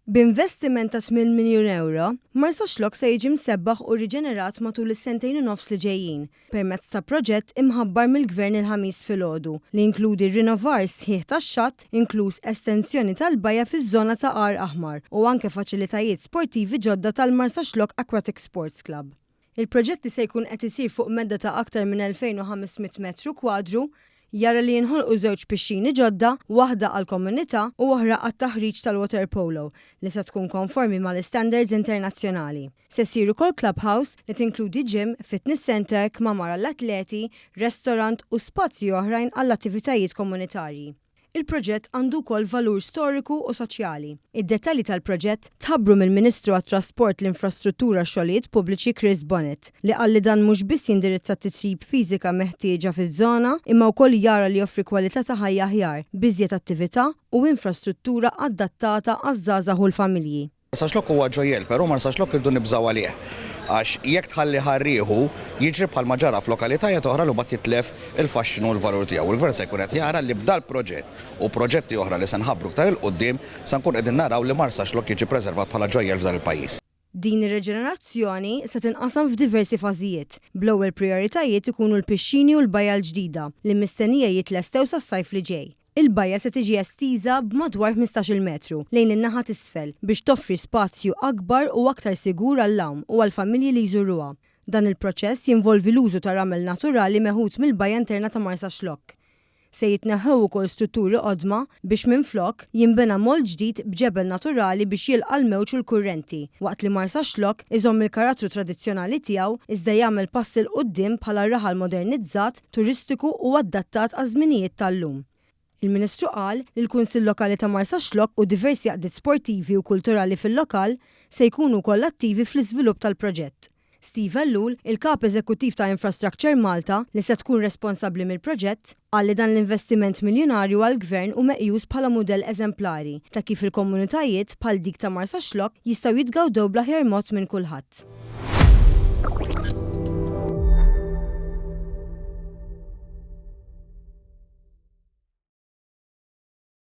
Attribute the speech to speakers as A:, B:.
A: B'investiment ta' 8 miljun euro, Marsa Xlokk se jiġi msebbaħ u riġenerat matul is-sentejn u nofs li ġejjin permezz ta' proġett imħabbar mill-Gvern il-ħamis filgħodu li jinkludi rinnovar sħiħ tax-xatt, inkluż estensjoni tal-bajja fiż-żona ta' Għar Aħmar u anke faċilitajiet sportivi ġodda tal-Marsa Xlokk Aquatic Sports Club. Il-proġett li se jkun qed isir fuq medda ta' aktar minn 2500 metru kwadru jara li jinħolqu żewġ pixxini ġodda, waħda għall-komunità u oħra għat-taħriġ tal-water polo li se tkun konformi mal-standards internazzjonali. Se ssir ukoll clubhouse li tinkludi gym, fitness center, kmamar għall-atleti, restorant u spazji oħrajn għall-attivitajiet komunitarji. Il-proġett għandu wkoll valur storiku u soċjali. Id-dettalji tal-proġett tħabbru mill-Ministru għat-Trasport l-Infrastruttura Xogħlijiet Pubbliċi Chris Bonnet li qal li dan mhux biss jindirizza t-titrib fiżika meħtieġa fiż-żona imma wkoll jara li joffri kwalità ta' ħajja aħjar, biżjed attività u infrastruttura adattata għaż-żgħażagħ u l-familji.
B: Marsa Xlokk huwa ġojjel, però Marsa Xlokk irdu nibżgħu għalih. Għax jekk tħalli ħarrieħu jiġri bħalma ġara f'lokalitajiet oħra li mbagħad jitlef il-faxxinu u l-valur tiegħu. Il-Gvern se jkun qed jara li b'dal proġett u proġetti oħra li se nħabbru aktar il quddiem se nkun qegħdin naraw li Marsa Xlokk jiġi preservat bħala ġojjel f'dan il-pajjiż.
A: Din ir-reġenerazzjoni se tinqasam f'diversi fażijiet. Bl-ewwel prijoritajiet ikunu l-pixxini u l-bajja l-ġdida li mistennija jitlestew sas-sajf li ġej. Il-bajja se tiġi estiża b'madwar 15-il metru lejn in-naħa t'isfel biex toffri spazju akbar u aktar sigur għall-hawn u għall-familji li jżuruha. Dan il-proċess jinvolvi l-użu ta' ramel naturali meħud mill-bajja interna ta' Marsa Xlokk. Se jitneħħew ukoll strutturi qodma biex minflok jinbena mol ġdid b'ġebel naturali biex jilqa' l-mewġ u l-kurrenti, waqt li Marsa Xlokk iżomm il-karattru tradizzjonali tiegħu iżda jagħmel pass il quddiem bħala raħal modernizzat, turistiku u adattat għaż-żminijiet tal-lum. Il-Ministru qal li l-Kunsill Lokali ta' Marsa Xlokk u diversi għaqdiet sportivi u kulturali fil-lokal se jkunu wkoll attivi fl-iżvilupp tal-proġett. Steve Ellul, il-Kap Eżekuttiv ta' Infrastructure Malta li se tkun responsabbli mill-proġett, qal li dan l-investiment miljonarju għall-Gvern u meqjus bħala mudell eżemplari ta' kif il-komunitajiet bħal dik ta' Marsa Xlokk jistgħu jitgawdew bl-aħjar mod minn kulħadd.